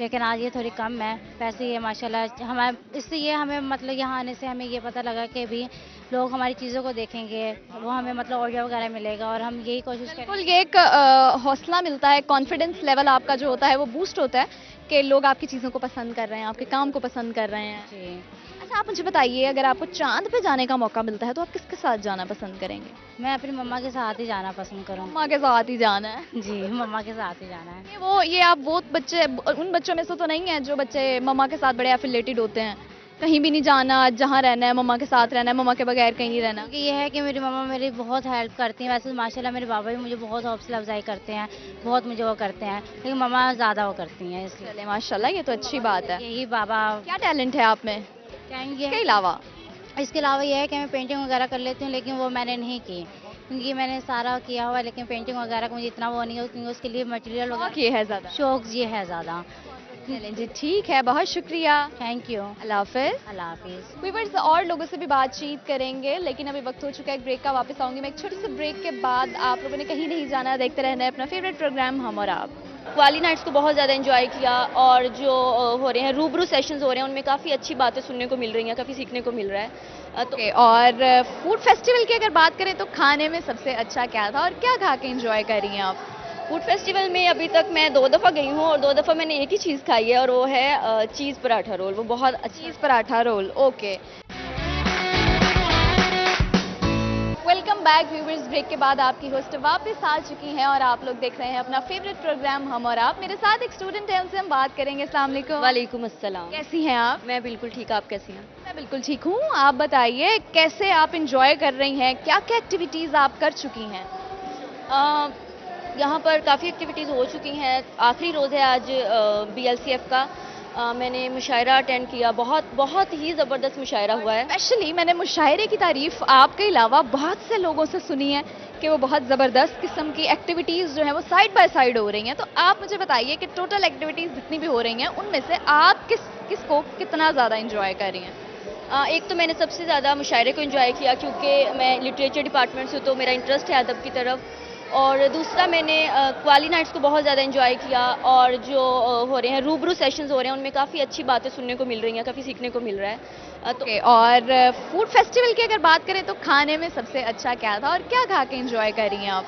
लेकिन आज ये थोड़ी कम है। वैसे ये माशाल्लाह हमें इससे ये हमें मतलब यहाँ आने से हमें ये पता लगा कि भी लोग हमारी चीज़ों को देखेंगे, वो हमें मतलब ऑर्डर वगैरह मिलेगा और हम यही कोशिश करेंगे। बिल्कुल, ये एक हौसला मिलता है, कॉन्फिडेंस लेवल आपका जो होता है वो बूस्ट होता है कि लोग आपकी चीज़ों को पसंद कर रहे हैं, आपके काम को पसंद कर रहे हैं। जी। अच्छा, आप मुझे बताइए, अगर आपको चांद पे जाने का मौका मिलता है तो आप किसके साथ जाना पसंद करेंगे? मैं अपनी मम्मा के साथ ही जाना पसंद करूँगी। मम्मा के साथ ही जाना है? जी, मम्मा के साथ ही जाना है। ये आप वो बच्चे उन बच्चों में से तो नहीं है जो बच्चे मम्मा के साथ बड़े एफिलेटेड होते हैं, कहीं भी नहीं जाना, जहाँ रहना है मम्मा के साथ रहना है, मम्मा के बगैर कहीं नहीं रहना? क्योंकि ये है कि मेरी मम्मा मेरी बहुत हेल्प करती हैं। वैसे माशाल्लाह मेरे बाबा भी मुझे बहुत हौसला अफजाई करते हैं, बहुत मुझे वो करते हैं, लेकिन मम्मा ज़्यादा वो करती हैं इसलिए। चले माशाल्लाह, ये तो अच्छी बात है। यही बाबा। क्या टैलेंट है आप में इसके अलावा? इसके अलावा ये है कि मैं पेंटिंग वगैरह कर लेती हूँ, लेकिन वो मैंने नहीं की क्योंकि मैंने सारा किया हुआ है, लेकिन पेंटिंग वगैरह का मुझे इतना वो नहीं हो क्योंकि उसके लिए मटेरियल वगैरह ये है ज़्यादा शौक ये है ज़्यादा। चलें जी, ठीक है, बहुत शुक्रिया। Thank you. अल्लाह हाफिज़। अल्लाह हाफिज़। व्यूअर्स, और लोगों से भी बातचीत करेंगे, लेकिन अभी वक्त हो चुका है एक ब्रेक का। वापस आऊंगी मैं एक छोटे से ब्रेक के बाद। आप लोगों ने कहीं नहीं जाना, देखते रहना है अपना फेवरेट प्रोग्राम हम और आप। क्वाली नाइट्स को बहुत ज़्यादा एंजॉय किया और जो हो रहे हैं रूबरू सेशंस हो रहे हैं उनमें काफ़ी अच्छी बातें सुनने को मिल रही हैं, काफ़ी सीखने को मिल रहा है। तो और फूड फेस्टिवल की अगर बात करें तो खाने में सबसे अच्छा क्या था और क्या खा के एंजॉय कर रही हैं आप? फूड फेस्टिवल में अभी तक मैं 2 दफ़ा गई हूँ और 2 दफ़ा मैंने एक ही चीज़ खाई है और वो है चीज़ पराठा रोल। वो बहुत अच्छा cheese paratha roll. Okay, welcome back viewers. Break के बाद आपकी होस्ट वापस आ चुकी हैं और आप लोग देख रहे हैं अपना फेवरेट प्रोग्राम हम और आप। मेरे साथ एक स्टूडेंट है, उनसे हम बात करेंगे। अस्सलाम वालेकुम। वालेकुम अस्सलाम। कैसी हैं आप? मैं बिल्कुल ठीक, आप कैसी हैं? मैं बिल्कुल ठीक हूँ। आप बताइए, कैसे आप इंजॉय कर रही हैं, क्या क्या एक्टिविटीज़ आप कर चुकी हैं? यहाँ पर काफ़ी एक्टिविटीज़ हो चुकी हैं। आखिरी रोज़ है आज BLCF का। मैंने मुशायरा अटेंड किया, बहुत ही ज़बरदस्त मुशायरा हुआ है। स्पेशली मैंने मुशायरे की तारीफ़ आपके अलावा बहुत से लोगों से सुनी है कि वो बहुत ज़बरदस्त किस्म की एक्टिविटीज़ जो हैं वो साइड बाय साइड हो रही हैं। तो आप मुझे बताइए कि टोटल एक्टिविटीज़ जितनी भी हो रही हैं उनमें से आप किसको कितना ज़्यादा इंजॉय कर रही हैं? एक तो मैंने सबसे ज़्यादा मुशायरे को एंजॉय किया क्योंकि मैं लिटरेचर डिपार्टमेंट से, तो मेरा इंटरेस्ट है अदब की तरफ। और दूसरा मैंने क्वाली नाइट्स को बहुत ज़्यादा एंजॉय किया और जो हो रहे हैं रूबरू सेशंस हो रहे हैं उनमें काफ़ी अच्छी बातें सुनने को मिल रही हैं, काफ़ी सीखने को मिल रहा है। तो और फूड फेस्टिवल की अगर बात करें तो खाने में सबसे अच्छा क्या था और क्या खा के एंजॉय कर रही हैं आप?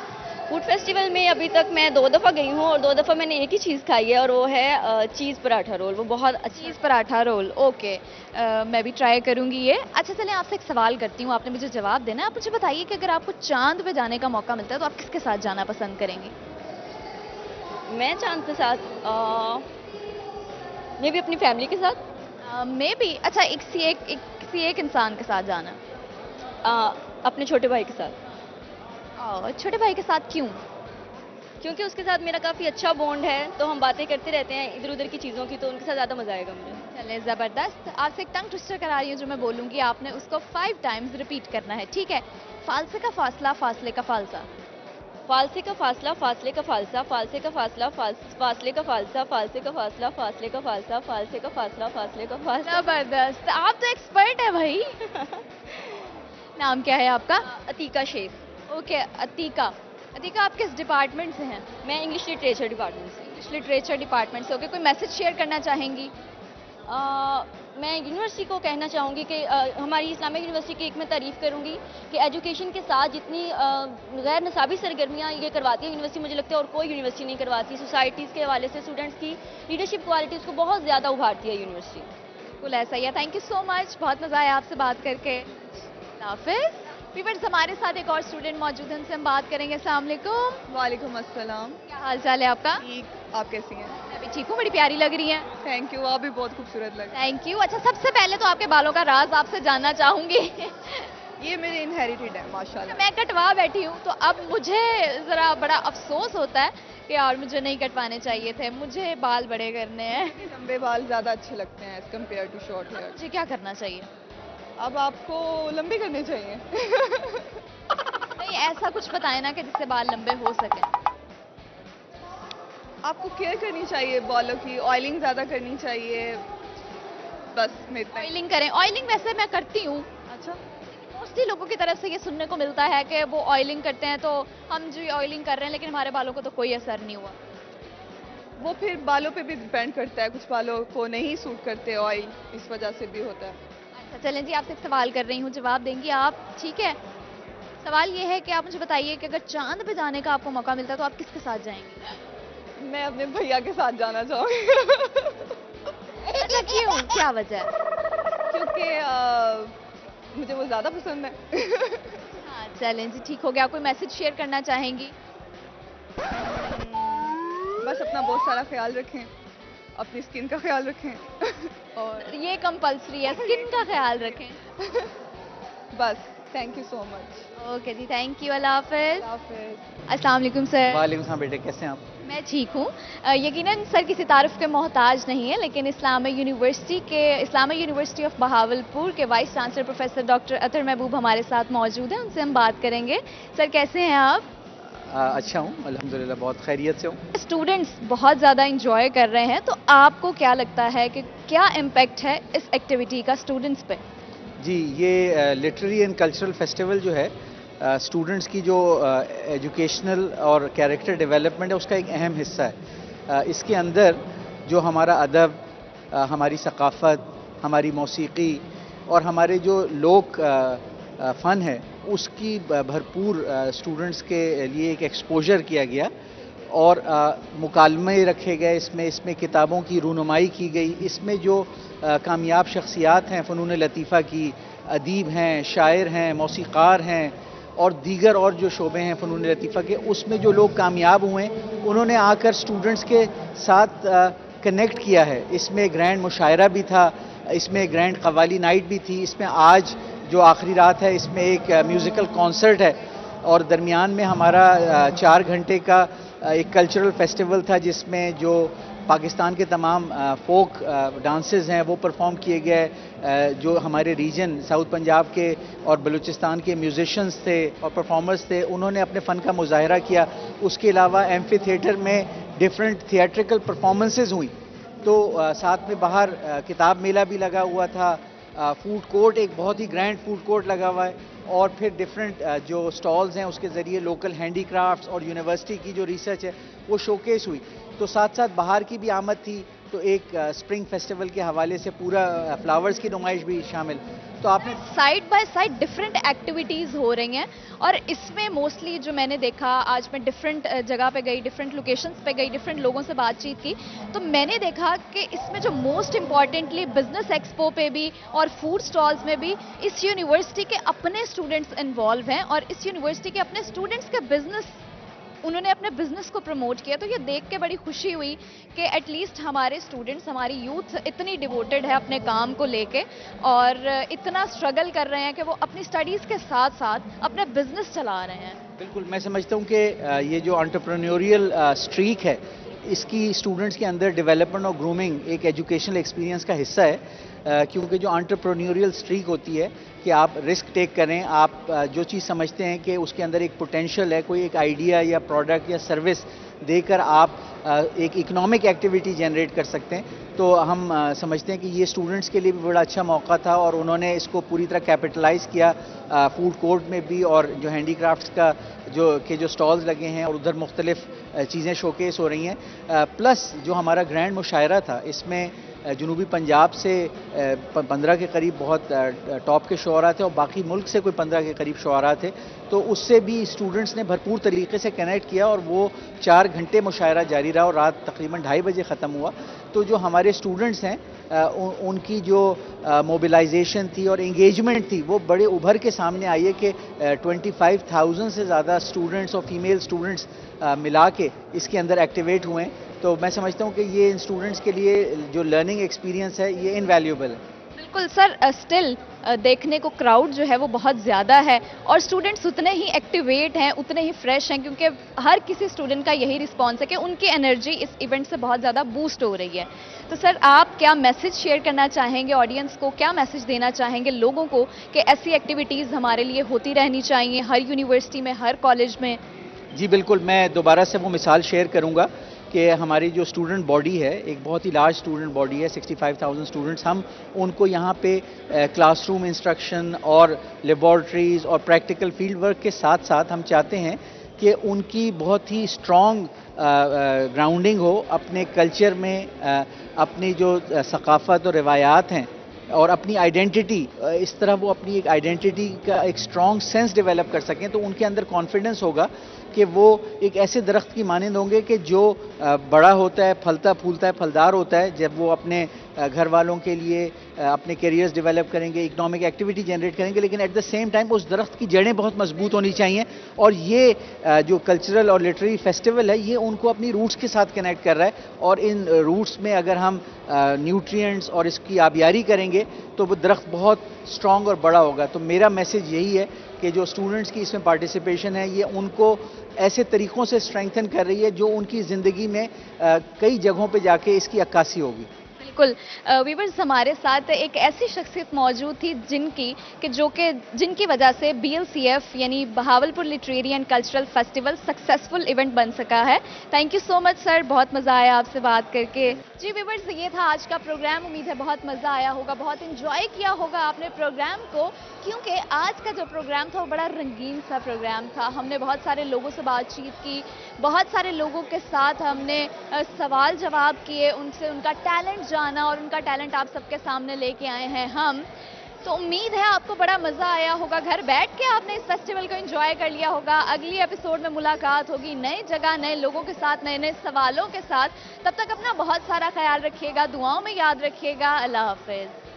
फूड फेस्टिवल में अभी तक मैं 2 दफ़ा गई हूँ और 2 दफ़ा मैंने एक ही चीज़ खाई है और वो है चीज़ पराठा रोल। वो बहुत अच्छा चीज़ पराठा रोल, ओके। मैं भी ट्राई करूंगी ये। अच्छा चलें, आपसे एक सवाल करती हूँ, आपने मुझे जवाब देना है। आप मुझे बताइए कि अगर आपको चांद पे जाने का मौका मिलता है तो आप किसके साथ जाना पसंद करेंगी? मैं चांद के साथ मे भी अपनी फैमिली के साथ। मे भी, अच्छा किसी एक इंसान के साथ जाना। अपने छोटे भाई के साथ। छोटे भाई के साथ क्यों? क्योंकि उसके साथ मेरा काफ़ी अच्छा बॉन्ड है, तो हम बातें करते रहते हैं इधर उधर की चीज़ों की, तो उनके साथ ज़्यादा मज़ा आएगा मुझे। चले ज़बरदस्त। आपसे एक टंग ट्विस्टर करा रही हूँ जो मैं बोलूँगी, आपने उसको 5 टाइम्स रिपीट करना है, ठीक है? फालसे का फासला, फासले का फालसा। फालसे का फासला, फासले का फालसा, फालसे का फासला, फासले का फालसा, फालसे का फासला, फासले का फालसा, फालसे का फासला, फासले का फासला। जबरदस्त, आप तो एक्सपर्ट है भाई। नाम क्या है आपका? अतीका शेख। ओके, अतीका। अतीका, आप किस डिपार्टमेंट से हैं? मैं इंग्लिश लिटरेचर डिपार्टमेंट से। इंग्लिश लिटरेचर डिपार्टमेंट से, ओके। कोई मैसेज शेयर करना चाहेंगी? मैं यूनिवर्सिटी को कहना चाहूँगी कि हमारी इस्लामिक यूनिवर्सिटी की एक मैं तारीफ़ करूँगी कि एजुकेशन के साथ जितनी गैर निसाबी सरगर्मियाँ ये करवाती है यूनिवर्सिटी, मुझे लगता है और कोई यूनिवर्सिटी नहीं करवाती। सोसाइटीज़ के हवाले से स्टूडेंट्स की लीडरशिप क्वालिटीज़ को बहुत ज़्यादा उभारती है यूनिवर्सिटी। बिल्कुल ऐसा ही है। थैंक यू सो मच, बहुत मज़ा आया आपसे बात करके। हाफिज़। व्यूअर्स, हमारे साथ एक और स्टूडेंट मौजूद हैं, उनसे हम बात करेंगे। अस्सलाम वालेकुम। वालेकुम अस्सलाम। क्या हाल चाल है आपका? ठीक, आप कैसी हैं? मैं भी ठीक हूँ, बड़ी प्यारी लग रही हैं। थैंक यू, आप भी बहुत खूबसूरत लग रही हैं। Thank you. अच्छा, सबसे पहले तो आपके बालों का राज आपसे जानना चाहूंगी। ये मेरे इनहेरिटेड है माशाल्लाह। मैं कटवा बैठी हूँ, तो अब मुझे ज़रा बड़ा अफसोस होता है कि यार मुझे नहीं कटवाने चाहिए थे, मुझे बाल बड़े करने हैं। लंबे बाल ज़्यादा अच्छे लगते हैं as compare to short hair. मुझे क्या करना चाहिए? अब आपको लंबे करने चाहिए। नहीं, ऐसा कुछ बताएं ना कि जिससे बाल लंबे हो सकें। आपको केयर करनी चाहिए बालों की, ऑयलिंग ज़्यादा करनी चाहिए, बस मैं इतना। ऑयलिंग करें? ऑयलिंग वैसे मैं करती हूँ। अच्छा। मोस्टली लोगों की तरफ से ये सुनने को मिलता है कि वो ऑयलिंग करते हैं, तो हम जो ऑयलिंग कर रहे हैं लेकिन हमारे बालों को तो कोई असर नहीं हुआ। वो फिर बालों पे भी डिपेंड करता है, कुछ बालों को नहीं सूट करते ऑयल, इस वजह से भी होता है। अच्छा चलें जी, आपसे एक सवाल कर रही हूँ, जवाब देंगी आप, ठीक है? सवाल ये है कि आप मुझे बताइए कि अगर चांद पे जाने का आपको मौका मिलता है तो आप किसके साथ जाएंगी? मैं अपने भैया के साथ जाना चाहूँगी। अच्छा क्यों, क्या वजह है? क्योंकि मुझे वो ज़्यादा पसंद है। हाँ चलें जी, ठीक हो गया। कोई मैसेज शेयर करना चाहेंगी? बस अपना बहुत सारा ख्याल रखें, अपनी स्किन का ख्याल रखें। और ये कंपल्सरी है, स्किन का ख्याल रखें। बस, thank you so much. Okay जी, थैंक यू, अल्लाह हाफिज़। हाफिज़। अस्सलाम वालेकुम सर। वालेकुम सलाम बेटे, कैसे हैं आप? मैं ठीक हूँ। यकीनन सर किसी तारीफ के मोहताज नहीं है, लेकिन इस्लामिक यूनिवर्सिटी ऑफ बहावलपुर के वाइस चांसलर प्रोफेसर डॉक्टर अतर महबूब हमारे साथ मौजूद हैं, उनसे हम बात करेंगे। सर कैसे हैं आप? अच्छा हूँ अल्हम्दुलिल्लाह, बहुत खैरियत से हूँ। स्टूडेंट्स बहुत ज़्यादा इंजॉय कर रहे हैं, तो आपको क्या लगता है कि क्या इम्पैक्ट है इस एक्टिविटी का स्टूडेंट्स पे? जी, ये लिटरेरी एंड कल्चरल फेस्टिवल जो है स्टूडेंट्स की जो एजुकेशनल और कैरेक्टर डेवलपमेंट है उसका एक अहम हिस्सा है। इसके अंदर जो हमारा अदब, हमारी सकाफ़त, हमारी मौसीकी और हमारे जो लोक फ़न है उसकी भरपूर स्टूडेंट्स के लिए एक एक्सपोजर किया गया और मुकालमे रखे गए। इसमें किताबों की रूनुमाई की गई। इसमें जो कामयाब शख्सियात हैं फ़नून लतीफ़ा की, अदीब हैं, शायर हैं, मौसीक़ार हैं और दीगर और जो शोबे हैं फ़नून लतीफ़ा के, उसमें जो लोग कामयाब हुए उन्होंने आकर स्टूडेंट्स के साथ कनेक्ट किया है। इसमें ग्रैंड मुशायरा भी था, इसमें ग्रैंड कव्वाली नाइट भी थी, इसमें आज जो आखिरी रात है इसमें एक म्यूज़िकल कॉन्सर्ट है और दरमियान में हमारा 4 घंटे का एक कल्चरल फेस्टिवल था जिसमें जो पाकिस्तान के तमाम फोक डांसेस हैं वो परफॉर्म किए गए। जो हमारे रीजन साउथ पंजाब के और बलूचिस्तान के म्यूजिशियंस थे और परफॉर्मर्स थे, उन्होंने अपने फ़न का मुजाहरा किया। उसके अलावा एम्फी थिएटर में डिफरेंट थिएट्रिकल परफॉर्मेंसेस हुई। तो साथ में बाहर किताब मेला भी लगा हुआ था, फूड कोर्ट, एक बहुत ही ग्रैंड फूड कोर्ट लगा हुआ है और फिर डिफरेंट जो स्टॉल्स हैं उसके ज़रिए लोकल हैंडीक्राफ्ट्स और यूनिवर्सिटी की जो रिसर्च है वो शोकेस हुई। तो साथ साथ बाहर की भी आमद थी, तो एक स्प्रिंग फेस्टिवल के हवाले से पूरा फ्लावर्स की नुमाइश भी शामिल। तो आपने side by side different activities हो रही हैं और इसमें मोस्टली जो मैंने देखा, आज मैं डिफरेंट जगह पे गई, डिफरेंट लोकेशंस पे गई, डिफरेंट लोगों से बातचीत की, तो मैंने देखा कि इसमें जो मोस्ट इम्पॉर्टेंटली बिजनेस एक्सपो पे भी और फूड स्टॉल्स में भी इस यूनिवर्सिटी के अपने स्टूडेंट्स इन्वॉल्व हैं और इस यूनिवर्सिटी के अपने स्टूडेंट्स के बिजनेस, उन्होंने अपने बिजनेस को प्रमोट किया। तो ये देख के बड़ी खुशी हुई कि एटलीस्ट हमारे स्टूडेंट्स, हमारी यूथ इतनी डिवोटेड है अपने काम को लेके और इतना स्ट्रगल कर रहे हैं कि वो अपनी स्टडीज़ के साथ साथ अपने बिजनेस चला रहे हैं। बिल्कुल, मैं समझता हूँ कि ये जो एंटरप्रेन्योरियल स्ट्रीक है, इसकी स्टूडेंट्स के अंदर डेवलपमेंट और ग्रूमिंग एक एजुकेशनल एक्सपीरियंस का हिस्सा है। क्योंकि जो एंटरप्रेन्योरियल स्ट्रीक होती है कि आप रिस्क टेक करें, आप जो चीज़ समझते हैं कि उसके अंदर एक पोटेंशियल है, कोई एक आइडिया या प्रोडक्ट या सर्विस देकर आप एक इकोनॉमिक एक्टिविटी जनरेट कर सकते हैं, तो हम समझते हैं कि ये स्टूडेंट्स के लिए भी बड़ा अच्छा मौका था और उन्होंने इसको पूरी तरह कैपिटलाइज किया। फूड कोर्ट में भी और जो हैंडीक्राफ्ट्स का जो स्टॉल्स लगे हैं और उधर मुख्तलिफ चीज़ें शोकेस हो रही हैं। प्लस जो हमारा ग्रैंड मुशायरा था, इसमें जनूबी पंजाब से 15 के करीब बहुत टॉप के शुअरा थे और बाकी मुल्क से कोई 15 के करीब शुअरा थे, तो उससे भी स्टूडेंट्स ने भरपूर तरीके से कनेक्ट किया और वो 4 घंटे मुशायरा जारी रहा और रात तकरीबन 2:30 बजे ख़त्म हुआ। तो जो हमारे स्टूडेंट्स हैं उनकी जो मोबिलाइजेशन थी और इंगेजमेंट थी वो बड़े उभर के सामने आई है कि 25,000 से ज़्यादा स्टूडेंट्स और फीमेल स्टूडेंट्स मिला के इसके अंदर एक्टिवेट हुए हैं। तो मैं समझता हूँ कि ये इन स्टूडेंट्स के लिए जो लर्निंग एक्सपीरियंस है ये इनवैल्यूएबल है। बिल्कुल सर, स्टिल देखने को क्राउड जो है वो बहुत ज़्यादा है और स्टूडेंट्स उतने ही एक्टिवेट हैं, उतने ही फ्रेश हैं, क्योंकि हर किसी स्टूडेंट का यही रिस्पॉन्स है कि उनकी एनर्जी इस इवेंट से बहुत ज़्यादा बूस्ट हो रही है। तो सर, आप क्या मैसेज शेयर करना चाहेंगे ऑडियंस को, क्या मैसेज देना चाहेंगे लोगों को कि ऐसी एक्टिविटीज़ हमारे लिए होती रहनी चाहिए हर यूनिवर्सिटी में, हर कॉलेज में? जी बिल्कुल, मैं दोबारा से वो मिसाल शेयर करूँगा कि हमारी जो स्टूडेंट बॉडी है, एक बहुत ही लार्ज स्टूडेंट बॉडी है, 65,000 स्टूडेंट्स, हम उनको यहाँ पे क्लासरूम इंस्ट्रक्शन और लेबॉर्ट्रीज़ और प्रैक्टिकल फील्ड वर्क के साथ साथ हम चाहते हैं कि उनकी बहुत ही स्ट्रॉन्ग ग्राउंडिंग हो अपने कल्चर में, अपनी जो सकाफ़त और रिवायात हैं और अपनी आइडेंटिटी, इस तरह वो अपनी एक आइडेंटिटी का एक स्ट्रॉन्ग सेंस डेवलप कर सकें, तो उनके अंदर कॉन्फिडेंस होगा कि वो एक ऐसे दरख्त की मानंद होंगे कि जो बड़ा होता है, फलता फूलता है, फलदार होता है। जब वो अपने घर वालों के लिए अपने करियर्स डेवलप करेंगे, इकोनॉमिक एक्टिविटी जनरेट करेंगे, लेकिन एट द सेम टाइम उस दरख्त की जड़ें बहुत मजबूत होनी चाहिए। और ये जो कल्चरल और लिटरेरी फेस्टिवल है, ये उनको अपनी रूट्स के साथ कनेक्ट कर रहा है और इन रूट्स में अगर हम न्यूट्रिएंट्स और इसकी आबियारी करेंगे तो वो दरख्त बहुत स्ट्रॉन्ग और बड़ा होगा। तो मेरा मैसेज यही है कि जो स्टूडेंट्स की इसमें पार्टिसिपेशन है, ये उनको ऐसे तरीक़ों से स्ट्रेंथन कर रही है जो उनकी ज़िंदगी में कई जगहों पे जाके इसकी अक्कासी होगी। बिल्कुल, वीवर्स, हमारे साथ एक ऐसी शख्सियत मौजूद थी जिनकी वजह से BLCF यानी Bahawalpur literary and cultural festival successful event बन सका है। Thank you so much sir, बहुत मज़ा आया आपसे बात करके। जी वीवर्स, ये था आज का प्रोग्राम। उम्मीद है बहुत मज़ा आया होगा, बहुत इंजॉय किया होगा आपने प्रोग्राम को, क्योंकि आज का जो प्रोग्राम था वो बड़ा रंगीन सा प्रोग्राम था। हमने बहुत सारे लोगों से बातचीत की, बहुत सारे लोगों के साथ हमने सवाल जवाब किए, उनसे उनका टैलेंट जाना और उनका टैलेंट आप सबके सामने लेके आए हैं हम। तो उम्मीद है आपको बड़ा मज़ा आया होगा, घर बैठ के आपने इस फेस्टिवल को एंजॉय कर लिया होगा। अगली एपिसोड में मुलाकात होगी नई जगह, नए लोगों के साथ, नए नए सवालों के साथ। तब तक अपना बहुत सारा ख्याल रखिएगा, दुआओं में याद रखिएगा। अल्लाह हाफिज़।